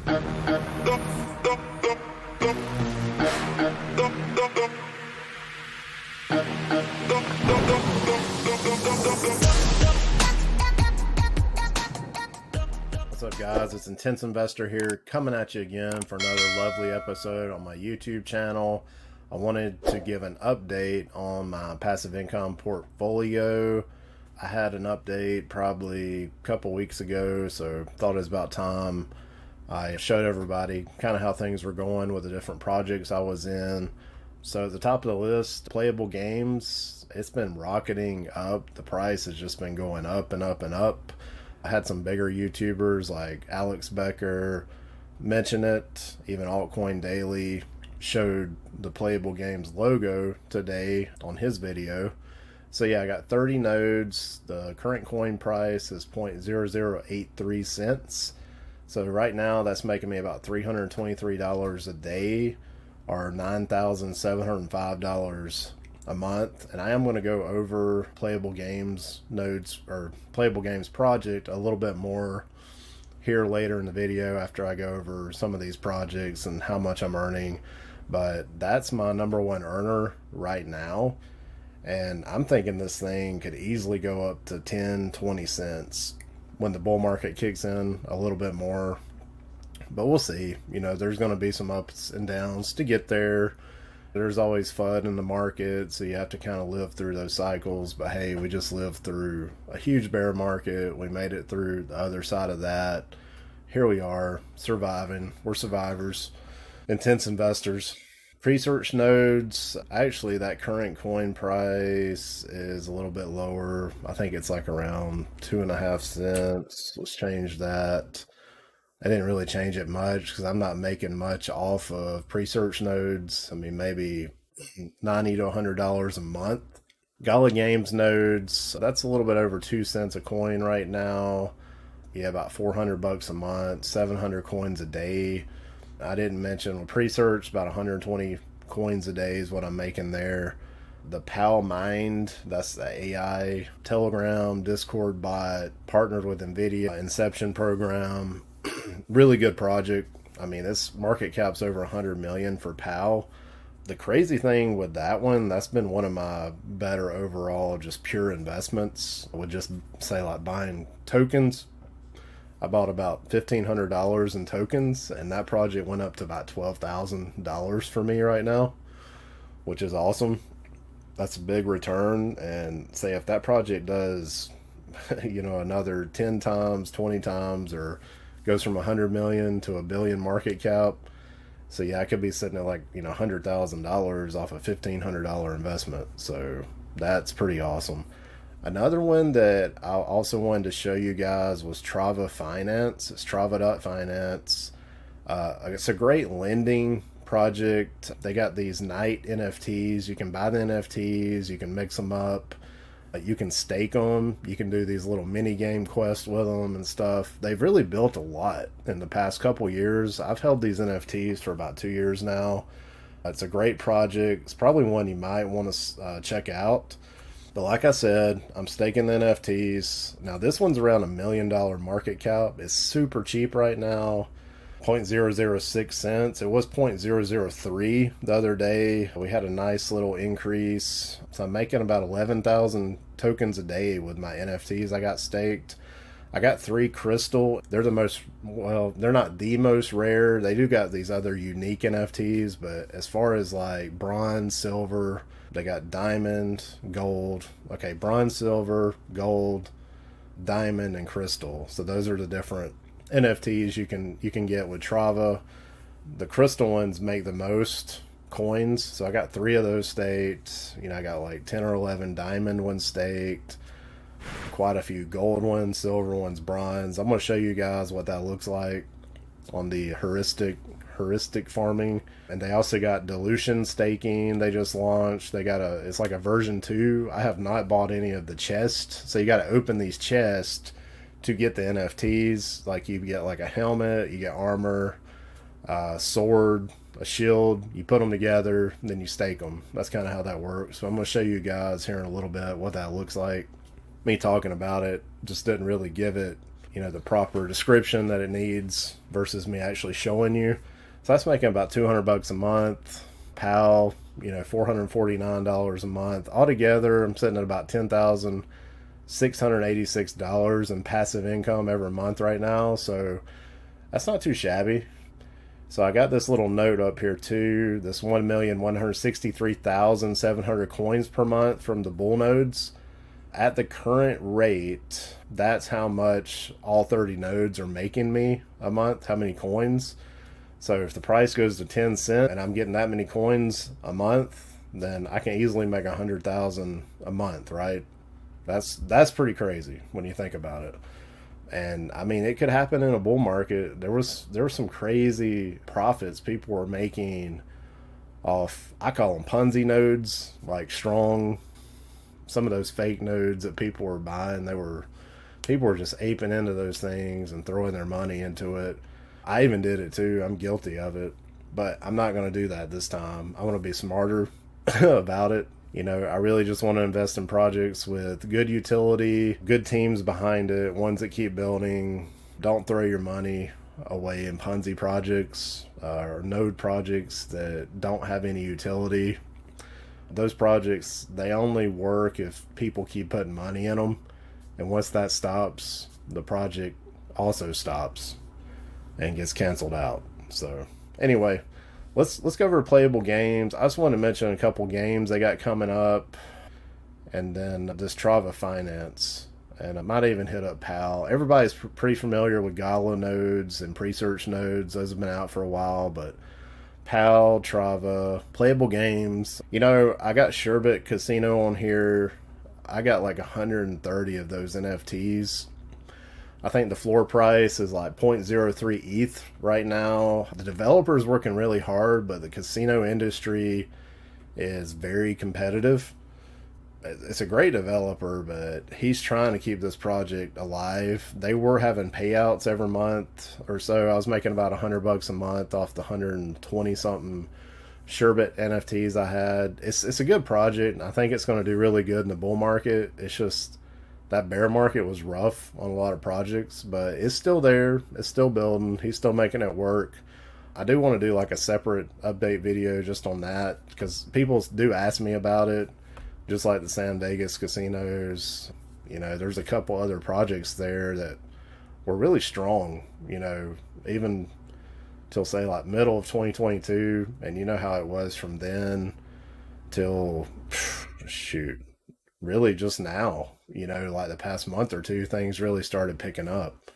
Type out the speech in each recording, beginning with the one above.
What's up, guys? It's Intense Investor here, coming at you again for another lovely episode on my YouTube channel. I wanted to give an update on my passive income portfolio. I had an update probably a couple weeks ago, so thought it was about time I showed everybody kind of how things were going with the different projects I was in. So at the top of the list, playable games, it's been rocketing up. The price has just been going up and up and up. I had some bigger YouTubers like Alex Becker mention it. Even Altcoin Daily showed the playable games logo today on his video. So yeah, I got 30 nodes. The current coin price is 0.0083 cents. So right now that's making me about $323 a day, or $9,705 a month. And I am going to go over playable games nodes or playable games project a little bit more here later in the video after I go over some of these projects and how much I'm earning. But that's my number one earner right now, and I'm thinking this thing could easily go up to 10-20 cents when the bull market kicks in a little bit more. But we'll see. You know, there's going to be some ups and downs to get there. There's always FUD in the market, so you have to kind of live through those cycles. But hey, we just lived through a huge bear market. We made it through the other side of that. Here we are, surviving. We're survivors. Intense investors. Research nodes, actually that current coin price is a little bit lower. I think it's like around 2.5 cents. Let's change that. I didn't really change it much because I'm not making much off of pre-search nodes. I mean, maybe $90 to $100 a month. GALA Games nodes, that's a little bit over 2 cents a coin right now. Yeah, about $400 a month, 700 coins a day. I didn't mention with pre-search, about 120 coins a day is what I'm making there. The PAAL Mind, that's the AI Telegram Discord bot, partnered with NVIDIA Inception program. Really good project. I mean, this market cap's over 100 million for PAAL. The crazy thing with that one, that's been one of my better overall just pure investments. I would just say like buying tokens. I bought about $1,500 in tokens, and that project went up to about $12,000 for me right now, which is awesome. That's a big return. And say if that project does, you know, another 10 times, 20 times, or goes from 100 million to a billion market cap. So yeah, I could be sitting at like, you know, $100,000 off a $1,500 investment. So that's pretty awesome. Another one that I also wanted to show you guys was Trava Finance. It's Trava.finance. It's a great lending project. They got these night NFTs. You can buy the NFTs. You can mix them up. You can stake them. You can do these little mini game quests with them and stuff. They've really built a lot in the past couple years. I've held these NFTs for about 2 years now. It's a great project. It's probably one you might want to check out. But like I said, I'm staking the NFTs. Now this one's around $1 million market cap. It's super cheap right now. 0.006 cents. It was 0.003 the other day. We had a nice little increase. So I'm making about 11,000 tokens a day with my NFTs I got staked. I got 3 crystal. They're the most, well, they're not the most rare. They do got these other unique NFTs, but as far as like bronze, silver, they got diamond, gold. Okay, bronze, silver, gold, diamond, and crystal. So those are the different NFTs you can get with Trava. The crystal ones make the most coins. So I got 3 of those staked. You know, I got like 10 or 11 diamond ones staked. Quite a few gold ones, silver ones, bronze. I'm going to show you guys what that looks like on the heuristic farming. And they also got dilution staking they just launched. They got it's like a version 2. I have not bought any of the chests, so you got to open these chests to get the NFTs. Like you get like a helmet, you get armor, sword, a shield. You put them together, then you stake them. That's kind of how that works. So I'm going to show you guys here in a little bit what that looks like. Me talking about it just didn't really give it the proper description that it needs versus me actually showing you. So that's making about $200 a month. PAAL, $449 a month. Altogether, I'm sitting at about $10,686 in passive income every month right now. So that's not too shabby. So I got this little note up here too. This 1,163,700 coins per month from the bull nodes. At the current rate, that's how much all 30 nodes are making me a month, how many coins. So if the price goes to 10 cents and I'm getting that many coins a month, then I can easily make 100,000 a month, right? That's pretty crazy when you think about it. And I mean, it could happen in a bull market. There were some crazy profits people were making off, I call them Ponzi nodes, like strong, some of those fake nodes that people were buying. People were just aping into those things and throwing their money into it. I even did it too. I'm guilty of it, but I'm not going to do that this time. I want to be smarter about it. I really just want to invest in projects with good utility, good teams behind it, ones that keep building. Don't throw your money away in Ponzi projects or node projects that don't have any utility. Those projects, they only work if people keep putting money in them. And once that stops, the project also stops and gets canceled out. So anyway, let's go over playable games. I just want to mention a couple games they got coming up, and then this Trava Finance, and I might even hit up PAAL. Everybody's pretty familiar with GALA nodes and pre-search nodes. Those have been out for a while, but PAAL, Trava, playable games. I got Sherbet Casino on here. I got like 130 of those NFTs. I think the floor price is like 0.03 ETH right now. The developer's working really hard, but the casino industry is very competitive. It's a great developer, but he's trying to keep this project alive. They were having payouts every month or so. I was making about $100 a month off the 120 something Sherbet NFTs I had. It's a good project, and I think it's going to do really good in the bull market. It's just that bear market was rough on a lot of projects, but it's still there. It's still building. He's still making it work. I do want to do like a separate update video just on that because people do ask me about it, just like the San Vegas casinos. There's a couple other projects there that were really strong, even till say like middle of 2022. And you know how it was from then till, shoot, really just now, like the past month or two, things really started picking up.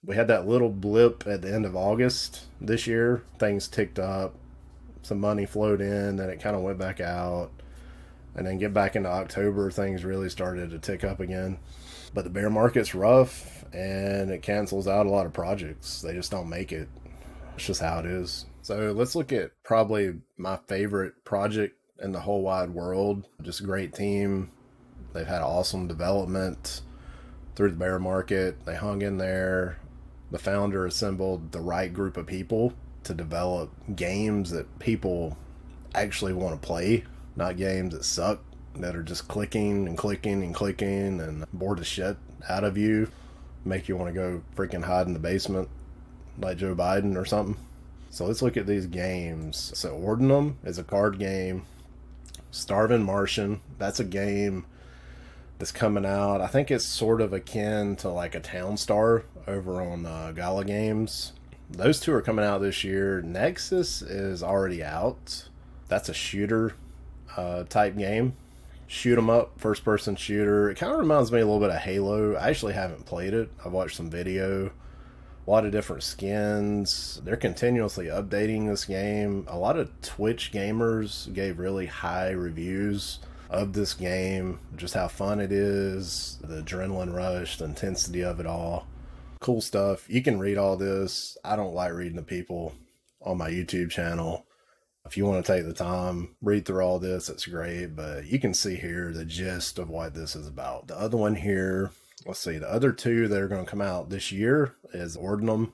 We had that little blip at the end of August this year. Things ticked up, some money flowed in, then it kind of went back out. And then get back into October, things really started to tick up again. But the bear market's rough and it cancels out a lot of projects. They just don't make it. It's just how it is. So let's look at probably my favorite project in the whole wide world. Just a great team. They've had awesome development through the bear market. They hung in there. The founder assembled the right group of people to develop games that people actually want to play, not games that suck, that are just clicking and clicking and clicking and bore the shit out of you, make you want to go freaking hide in the basement like Joe Biden or something. So let's look at these games. So Ordinum is a card game. Starving Martian, that's a game that's coming out. I think it's sort of akin to like a Town Star over on GALA Games. Those two are coming out this year. Nexus is already out. That's a shooter type game. Shoot 'em up, first person shooter. It kind of reminds me a little bit of Halo. I actually haven't played it. I've watched some video. A lot of different skins. They're continuously updating this game. A lot of Twitch gamers gave really high reviews of this game, just how fun it is, the adrenaline rush, the intensity of it all. Cool stuff. You can read all this. I don't like reading to people on my YouTube channel. If you want to take the time, read through all this, it's great, but you can see here the gist of what this is about. The other one here, let's see, the other two that are going to come out this year is Ordinum.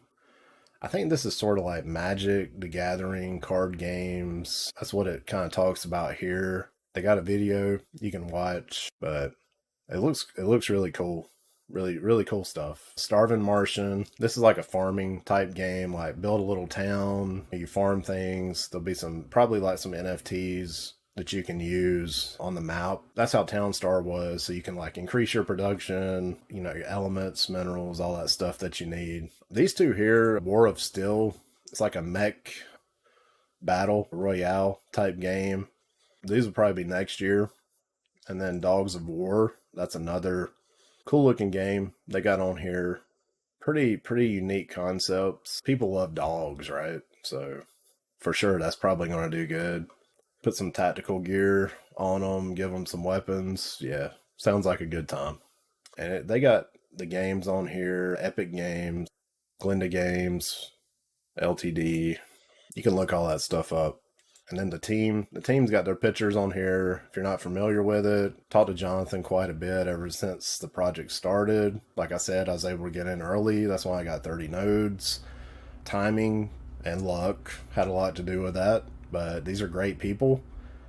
I think this is sort of like Magic, the Gathering, card games. That's what it kind of talks about here. They got a video you can watch, but it looks really cool. Really, really cool stuff. Starving Martian. This is like a farming type game, like build a little town, you farm things. There'll be probably like some NFTs that you can use on the map. That's how Townstar was. So you can like increase your production, your elements, minerals, all that stuff that you need. These two here, War of Steel, it's like a mech battle royale type game. These will probably be next year. And then Dogs of War, that's another cool looking game they got on here. Pretty unique concepts. People love dogs, right? So for sure that's probably going to do good. Put some tactical gear on them, give them some weapons. Yeah, sounds like a good time. And they got the games on here: Epic Games, Glinda Games, LTD. You can look all that stuff up. And then the team's got their pictures on here. If you're not familiar with it, talked to Jonathan quite a bit ever since the project started. Like I said, I was able to get in early. That's why I got 30 nodes. Timing and luck had a lot to do with that. But these are great people.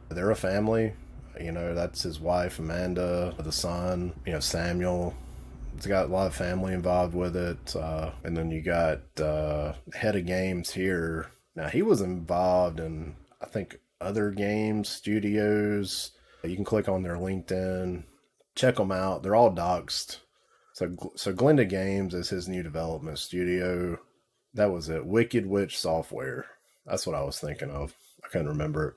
They're a family. That's his wife, Amanda, the son, Samuel. It's got a lot of family involved with it. And then you got head of games here. Now, he was involved in, I think, other games, studios. You can click on their LinkedIn, check them out. They're all doxed. So Glinda Games is his new development studio. That was it. Wicked Witch Software. That's what I was thinking of. I couldn't remember it.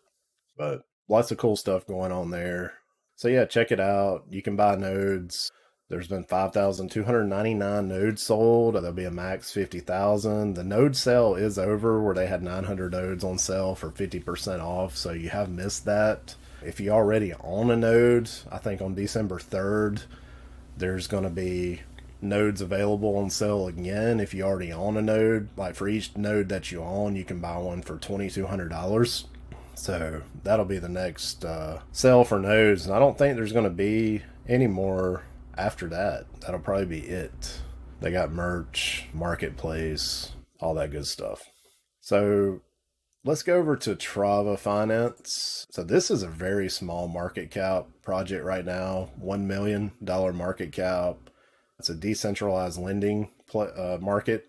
But lots of cool stuff going on there. So yeah, check it out. You can buy nodes. There's been 5,299 nodes sold. There'll be a max 50,000. The node sale is over where they had 900 nodes on sale for 50% off. So you have missed that. If you already own a node, I think on December 3rd, there's going to be nodes available on sale again. If you already own a node, like for each node that you own, you can buy one for $2,200. So that'll be the next sale for nodes. And I don't think there's going to be any more after that. That'll probably be it. They got merch, marketplace, all that good stuff. So let's go over to Trava Finance. So this is a very small market cap project right now. $1 million market cap. It's a decentralized lending market.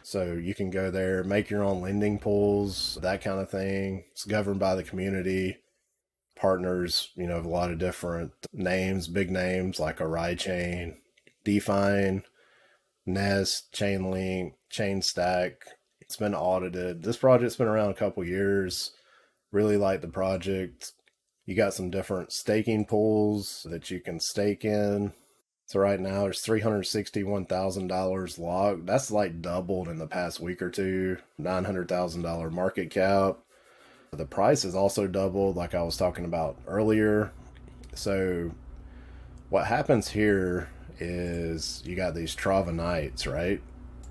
So you can go there, make your own lending pools, that kind of thing. It's governed by the community. Partners, a lot of different names, big names like Chain, Define, Nest, Chainlink, Chainstack. It's been audited. This project's been around a couple years. Really like the project. You got some different staking pools that you can stake in. So right now there's $361,000 locked. That's like doubled in the past week or two. $900,000 market cap. The price has also doubled, like I was talking about earlier. So what happens here is you got these Trava Nights, right?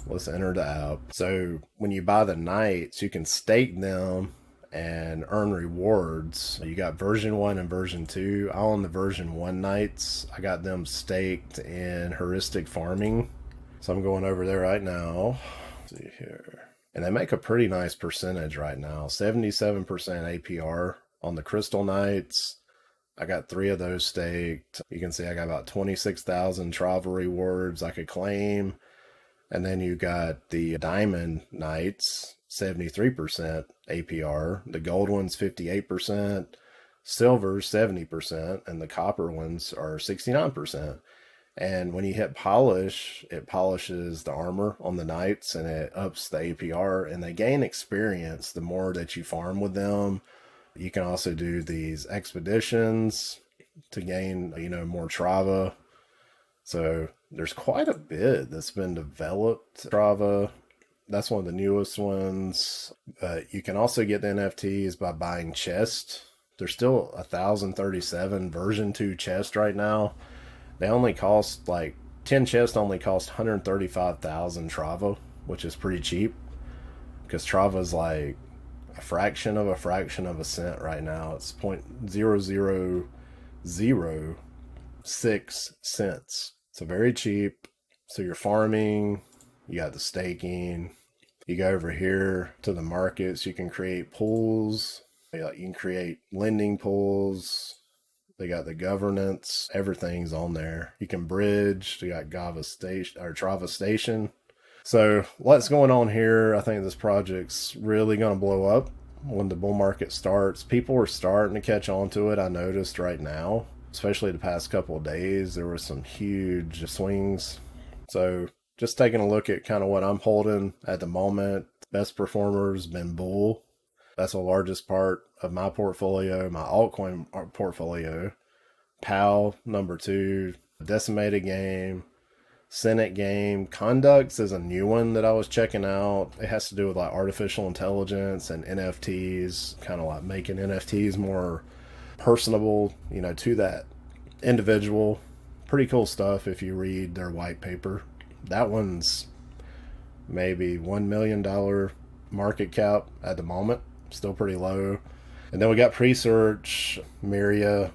Let's enter the app. So when you buy the Nights, you can stake them and earn rewards. You got version 1 and version 2. I own the version 1 Nights. I got them staked in heuristic farming. So I'm going over there right now. Let's see here. And they make a pretty nice percentage right now. 77% APR on the Crystal Nights. I got 3 of those staked. You can see I got about 26,000 Trava rewards I could claim. And then you got the Diamond Nights, 73% APR. The gold one's 58%. Silver's 70%. And the copper ones are 69%. And when you hit polish, it polishes the armor on the knights and it ups the APR, and they gain experience the more that you farm with them. You can also do these expeditions to gain, more Trava. So there's quite a bit that's been developed. Trava, that's one of the newest ones. You can also get the NFTs by buying chests. There's still 1,037 version 2 chests right now. They only cost 10 chests only cost 135,000 Trava, which is pretty cheap because Trava is like a fraction of a cent right now. It's 0.0006 cents. So very cheap. So you're farming, you got the staking. You go over here to the markets, you can create pools. You can create lending pools. They got the governance, everything's on there. You can bridge. They got Gava Station or Trava Station. So what's going on here? I think this project's really going to blow up when the bull market starts. People are starting to catch on to it. I noticed right now, especially the past couple of days, there were some huge swings. So just taking a look at kind of what I'm holding at the moment. Best performer's been bull. That's the largest part of my portfolio, my altcoin portfolio. PAAL, number 2, decimated game, Senate game. Conducts is a new one that I was checking out. It has to do with like artificial intelligence and NFTs, kind of like making NFTs more personable, to that individual. Pretty cool stuff if you read their white paper. That one's maybe $1 million market cap at the moment. Still pretty low. And then we got pre-search, Miria.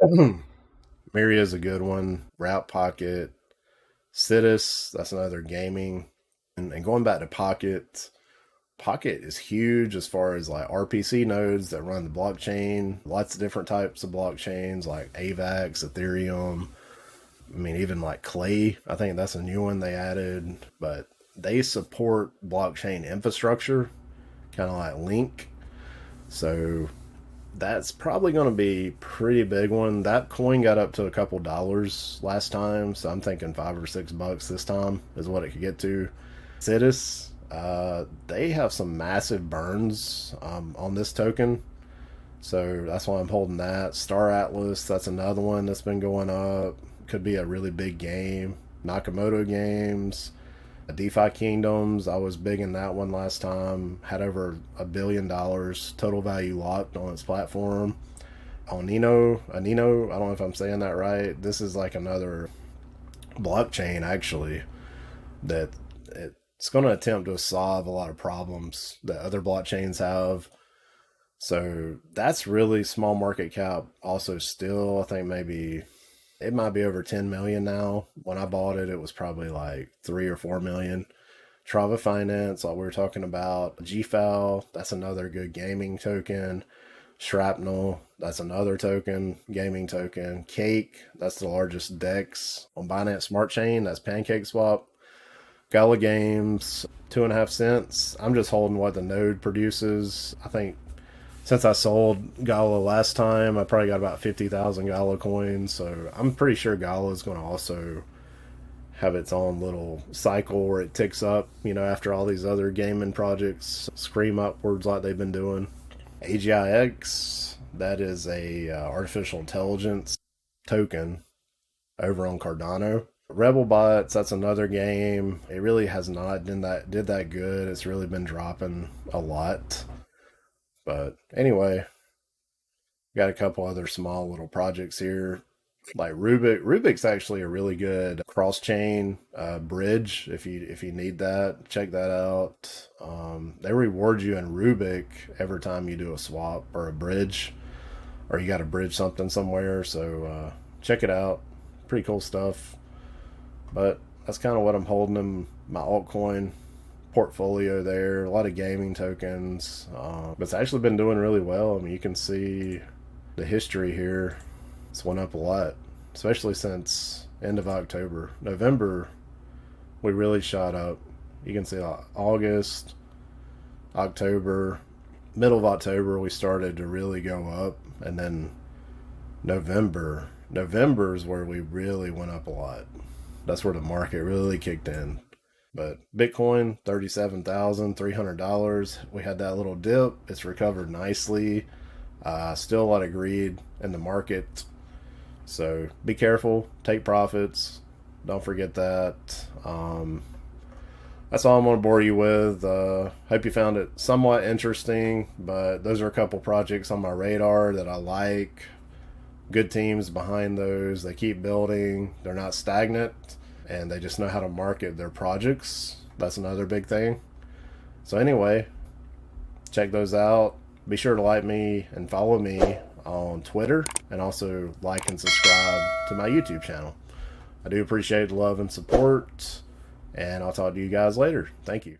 Miria is a good one. Route Pocket. Citus, that's another gaming. And going back to Pocket, Pocket is huge as far as like RPC nodes that run the blockchain. Lots of different types of blockchains like AVAX, Ethereum. I mean, even like Clay, I think that's a new one they added. But they support blockchain infrastructure, kind of like Link. So that's probably going to be a pretty big one. That coin got up to a couple dollars last time, so I'm thinking $5 or $6 this time is what it could get to. Citus, they have some massive burns on this token, so that's why I'm holding that. Star Atlas, that's another one that's been going up. Could be a really big game. Nakamoto Games, DeFi Kingdoms, I was big in that one last time. Had over $1 billion total value locked on its platform. Anino, I don't know if I'm saying that right. This is like another blockchain actually that it's going to attempt to solve a lot of problems that other blockchains have. So that's really small market cap. Also still, I think maybe it might be over 10 million now. When I bought it, it was probably like 3 or 4 million. Trava Finance, like we were talking about. GFAL, that's another good gaming token. Shrapnel, that's another token, gaming token. Cake, that's the largest DEX on Binance Smart Chain. That's PancakeSwap. GALA Games, 2.5 cents. I'm just holding what the node produces. I think since I sold GALA last time, I probably got about 50,000 GALA coins. So I'm pretty sure GALA is going to also have its own little cycle where it ticks up, after all these other gaming projects scream upwards like they've been doing. AGIX, that is a artificial intelligence token over on Cardano. Rebel Bots, that's another game. It really has not did that good. It's really been dropping a lot. But anyway, got a couple other small little projects here. Like Rubik. Rubik's actually a really good cross-chain bridge. If you need that, check that out. They reward you in Rubik every time you do a swap or a bridge, or you got to bridge something somewhere. So check it out. Pretty cool stuff. But that's kind of what I'm holding in my altcoin portfolio there. A lot of gaming tokens, but it's actually been doing really well. I mean, you can see the history here. It's went up a lot, especially since end of October. November, we really shot up. You can see August, October, middle of October, we started to really go up. And then November is where we really went up a lot. That's where the market really kicked in. But Bitcoin, $37,300. We had that little dip. It's recovered nicely. Still a lot of greed in the market. So be careful. Take profits. Don't forget that. That's all I'm going to bore you with. Hope you found it somewhat interesting. But those are a couple projects on my radar that I like. Good teams behind those. They keep building. They're not stagnant. And they just know how to market their projects. That's another big thing. So anyway, check those out. Be sure to like me and follow me on Twitter, and also like and subscribe to my YouTube channel. I do appreciate the love and support, and I'll talk to you guys later. Thank you.